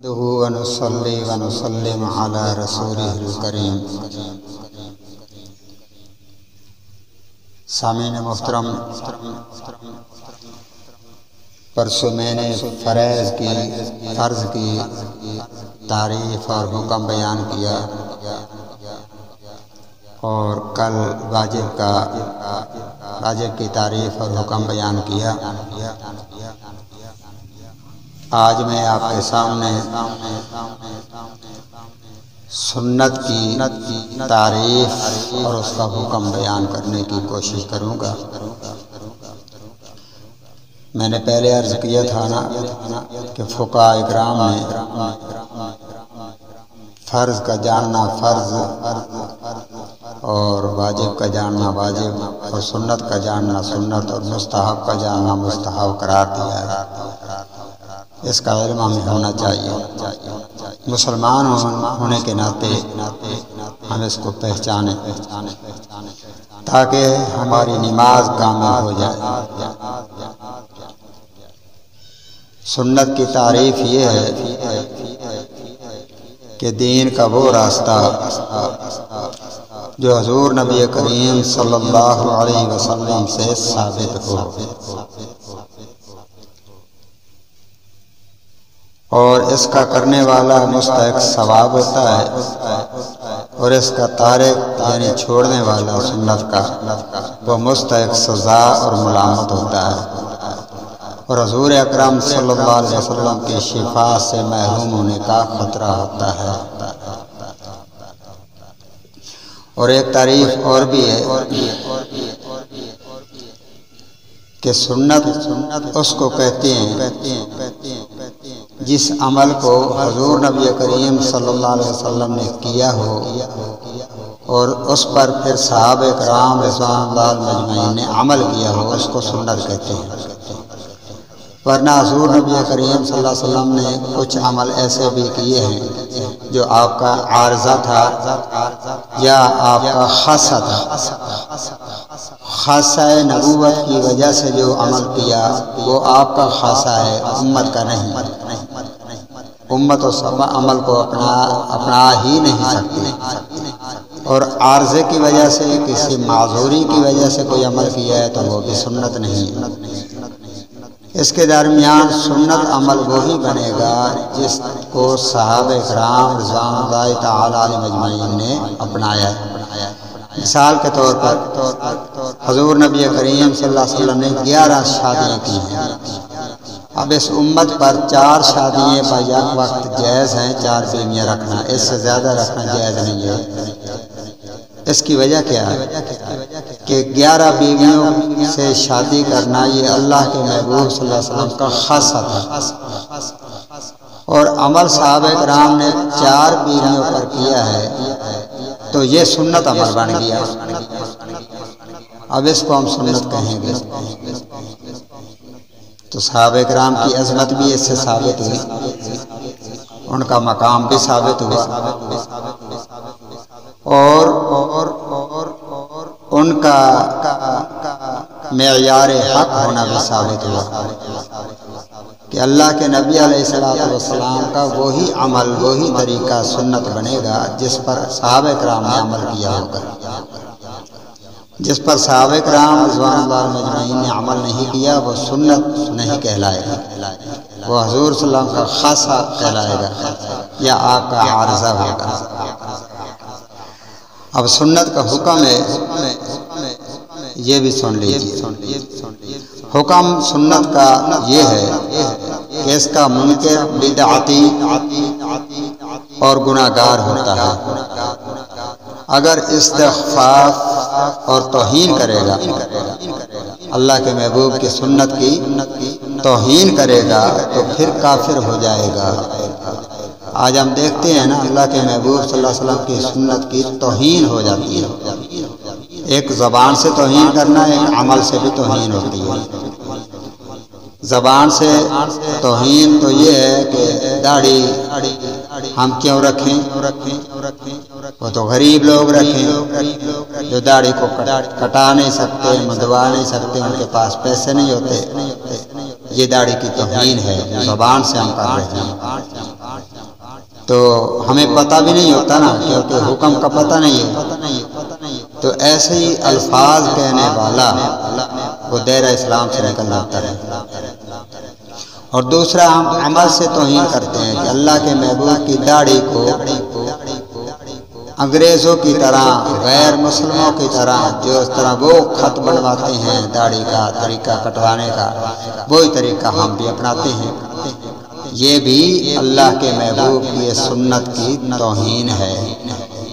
ونصلي ونسلم على رسوله الكريم۔ سامعین محترم، پرسوں میں نے فرض کی تعریف اور حکم بیان کیا، اور کل واجب کی تعریف اور حکم بیان کیا۔ آج میں آپ کے سامنے سنت کی تعریف اور اس کا حکم بیان کرنے کی کوشش کروں گا۔ میں نے پہلے عرض کیا تھا کہ فقہاء اکرام نے فرض کا جاننا فرض اور واجب کا جاننا واجب اور سنت کا جاننا سنت اور مستحب کا جاننا مستحب قرار دیا ہے۔ اس کا علم ہمیں ہونا چاہیے۔ مسلمان ہونے کے ناطے ہم اس کو پہچانیں تاکہ ہماری نماز کامل ہو جائے۔ سنت کی تعریف یہ ہے کہ دین کا وہ راستہ جو حضور نبی کریم صلی اللہ علیہ وسلم سے ثابت ہو، اور اس کا کرنے والا مستحق ثواب ہوتا ہے، اور اس کا تارک یعنی چھوڑنے والا سنت کا وہ مستحق سزا اور ملامت ہوتا ہے، اور حضور اکرم صلی اللہ علیہ وسلم کی شفاعت سے محروم ہونے کا خطرہ ہوتا ہے۔ اور ایک تعریف اور بھی ہے کہ سنت اس کو کہتے ہیں جس عمل کو حضور نبی کریم صلی اللہ علیہ وسلم نے کیا ہو اور اس پر پھر صحابہ کرام رضوان اللہ مجمعین نے عمل کیا ہو، اس کو سنت کہتے ہیں۔ ورنہ حضور نبی کریم صلی اللہ علیہ وسلم نے کچھ عمل ایسے بھی کیے ہیں جو آپ کا عارضہ تھا یا آپ کا خاصہ تھا۔ خاصہ نبوت کی وجہ سے جو عمل کیا وہ آپ کا خاصہ ہے، امت کا نہیں۔ امت اس عمل کو اپنا ہی نہیں سکتی، اور عارضے کی وجہ سے کسی معذوری کی وجہ سے کوئی عمل کیا ہے تو وہ بھی سنت نہیں ہے۔ اس کے درمیان سنت عمل وہی بنے گا جس کو صحابہ کرام رضوان اللہ تعالی علیہ مجمعین نے اپنایا ہے۔ مثال کے طور پر حضور نبی کریم صلی اللہ علیہ وسلم نے 11 شادیاں کی ہیں۔ اب اس امت پر 4 شادیاں بیک وقت جائز ہیں، 4 بیویاں رکھنا، اس سے زیادہ رکھنا جائز نہیں ہے۔ اس کی وجہ کیا ہے کہ 11 بیویوں سے شادی کرنا یہ اللہ کے محبوب صلی اللہ علیہ وسلم کا خاصہ تھا، اور عمل صحابہ کرام نے 4 بیویوں پر کیا ہے تو یہ سنت عمل بن گیا۔ اب اس کو ہم سنت کہیں گے تو صحابہ کرام کی عظمت بھی اس سے ثابت ہوئی، ان کا مقام بھی ثابت ہوا، اور ان کا معیار حق ہونا بھی ثابت ہوا کہ اللہ کے نبی علیہ السلام کا وہی عمل وہی طریقہ سنت بنے گا جس پر صحابہ کرام نے عمل کیا ہوگا۔ جس پر صحابہ کرام رضوان اللہ مجمعین نے عمل نہیں کیا وہ سنت نہیں کہلائے گا، وہ حضور صلی اللہ علیہ وسلم کا خاصہ کہلائے گا یا آپ کا عارضہ ہوگا۔ اب سنت کا حکم ہے، یہ بھی سن لیجیے۔ حکم سنت کا یہ ہے کہ اس کا منکر بدعتی اور گناہگار ہوتا ہے۔ اگر استخفاف اور توہین کرے گا، اللہ کے محبوب کی سنت کی توہین کرے گا تو پھر کافر ہو جائے گا۔ آج ہم دیکھتے ہیں نا، اللہ کے محبوب صلی اللہ علیہ وسلم کی سنت کی توہین ہو جاتی ہے۔ ایک زبان سے توہین کرنا، ایک عمل سے بھی توہین ہوتی ہے۔ زبان سے توہین تو یہ ہے کہ داڑھی ہم کیوں رکھیں، وہ تو غریب لوگ رکھیں جو داڑھی کو کٹا نہیں سکتے، مدوا نہیں سکتے، ان کے پاس پیسے نہیں ہوتے۔ یہ داڑھی کی توہین ہے، زبان سے ہم کر رہے ہیں۔ تو ہمیں پتہ بھی نہیں ہوتا نا، کیونکہ حکم کا پتہ نہیں ہے، تو ایسے ہی الفاظ کہنے والا وہ دائرہ اسلام سے نکل جاتا ہے۔ اور دوسرا ہم عمل سے توہین کرتے ہیں کہ اللہ کے محبوب کی داڑھی کو انگریزوں کی طرح، غیر مسلموں کی طرح جو اس طرح وہ خط بنواتے ہیں داڑھی کا طریقہ کٹوانے کا، وہی طریقہ ہم بھی اپناتے ہیں۔ یہ بھی اللہ کے محبوب کی سنت کی توہین ہے۔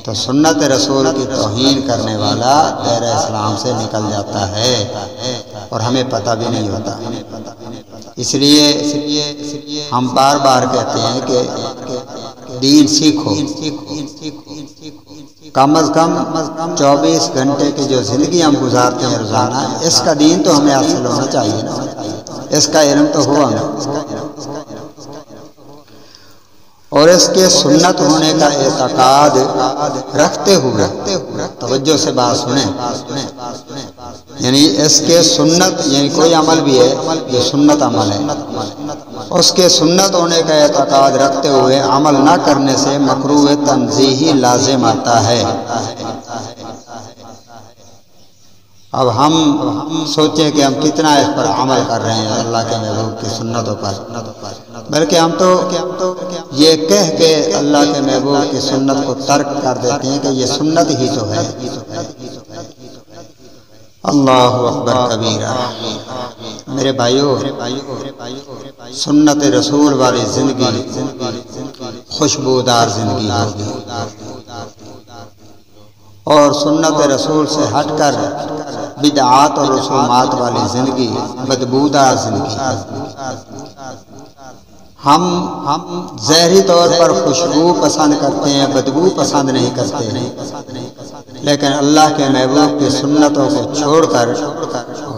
تو سنت رسول کی توہین کرنے والا دائرہ اسلام سے نکل جاتا ہے اور ہمیں پتہ بھی نہیں ہوتا۔ اس لیے ہم بار بار کہتے ہیں کہ دین سیکھو، کم از کم 24 گھنٹے کی جو زندگی ہم گزارتے ہیں روزانہ، اس کا دین تو ہمیں حاصل ہونا چاہیے نا، اس کا علم تو ہوا ہمیں، اور اس کے سنت ہونے کا اعتقاد رکھتے ہوئے، توجہ سے بات سنیں، یعنی اس کے سنت، یعنی کوئی عمل بھی ہے جو سنت عمل ہے، اس کے سنت ہونے کا اعتقاد رکھتے ہوئے عمل نہ کرنے سے مکروہ تنزیہی لازم آتا ہے۔ اب ہم سوچیں کہ ہم کتنا اس پر عمل کر رہے ہیں اللہ کے محبوب کی سنتوں پر، بلکہ ہم تو یہ کہہ کے اللہ کے محبوب کی سنت کو ترک کر دیتے ہیں کہ یہ سنت ہی تو ہے۔ اللہ اکبر کبیرہ۔ میرے بھائیو، سنت رسول والی زندگی خوشبودار زندگی ہوگی، اور سنت رسول سے ہٹ کر بدعات اور رسومات والی زندگی بدبودار زندگی۔ ہم ظاہری طور پر خوشبو پسند کرتے ہیں، بدبو پسند نہیں کرتے، لیکن اللہ کے محبوب کی سنتوں کو چھوڑ کر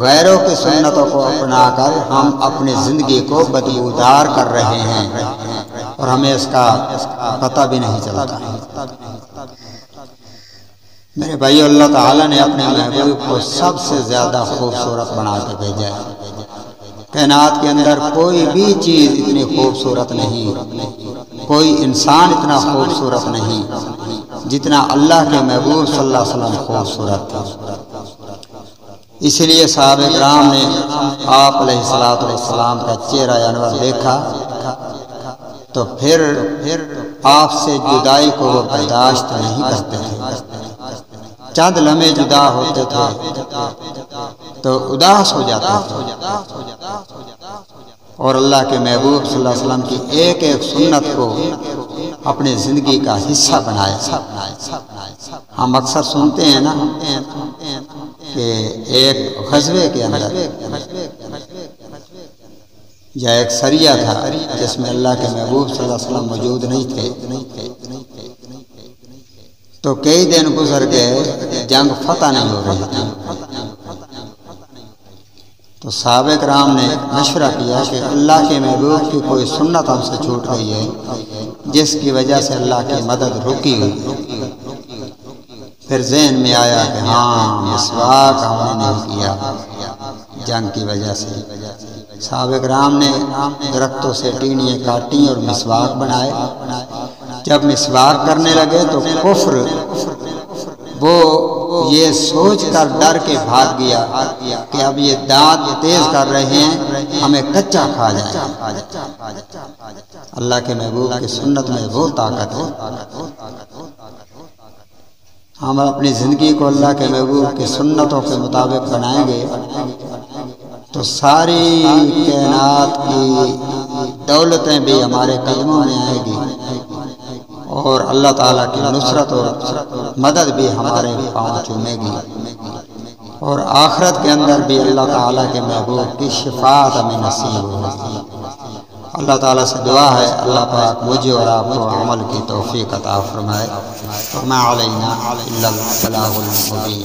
غیروں کی سنتوں کو اپنا کر ہم اپنی زندگی کو بدبودار کر رہے ہیں، اور ہمیں اس کا پتہ بھی نہیں چلتا۔ میرے بھائیو، اللہ تعالیٰ نے اپنے محبوب کو سب سے زیادہ خوبصورت بنا کے بھیجا ہے۔ کائنات کے اندر کوئی بھی چیز اتنی خوبصورت نہیں، کوئی انسان اتنا خوبصورت نہیں جتنا اللہ کے محبوب صلی اللہ علیہ وسلم خوبصورت تھا۔ اس لیے صحابہ کرام نے آپ علیہ السلام کا چہرہ انور دیکھا تو پھر آپ سے جدائی کو وہ برداشت نہیں کرتے تھے۔ چند لمحے جدا ہوتے تھے تو اداس ہو جاتے تھے، اور اللہ کے محبوب صلی اللہ علیہ وسلم کی ایک ایک سنت کو اپنی زندگی کا حصہ بنایا۔ ہم اکثر سنتے ہیں نا کہ ایک غزوے کے اندر یا ایک سریہ تھا جس میں اللہ کے محبوب صلی اللہ علیہ وسلم موجود نہیں تھے، تو کئی دن گزر گئے، جنگ فتح نہیں ہو رہی تھی، تو صحابہ کرام نے مشورہ کیا کہ اللہ کے محبوب کی کوئی سنت ہم سے چھوٹ گئی ہے جس کی وجہ سے اللہ کی مدد رکی ہوئی۔ پھر ذہن میں آیا کہ ہاں، مسواک ہم نے نہیں کیا جنگ کی وجہ سے۔ صحابہ کرام نے درختوں سے ٹینیاں کاٹیں اور مسواک بنائے۔ جب مسواک کرنے لگے تو کفر وہ یہ سوچ کر ڈر کے بھاگ گیا کہ اب یہ دانت تیز کر رہے ہیں، ہمیں کچا کھا جائیں۔ اللہ کے محبوب کی سنت میں وہ طاقت ہے۔ ہم اپنی زندگی کو اللہ کے محبوب کی سنتوں کے مطابق بنائیں گے تو ساری کائنات کی دولتیں بھی ہمارے قدموں میں آئیں گی، اور اللہ تعالیٰ کی نصرت اور مدد بھی ہمارے پاؤں چومے گی، اور آخرت کے اندر بھی اللہ تعالیٰ کے محبوب کی شفاعت ہمیں نصیب ہوگی۔ اللہ تعالیٰ سے دعا ہے اللہ پاک مجھے اور آپ کو عمل کی توفیق عطا فرمائے۔ وما علینا الا البلاغ المبین۔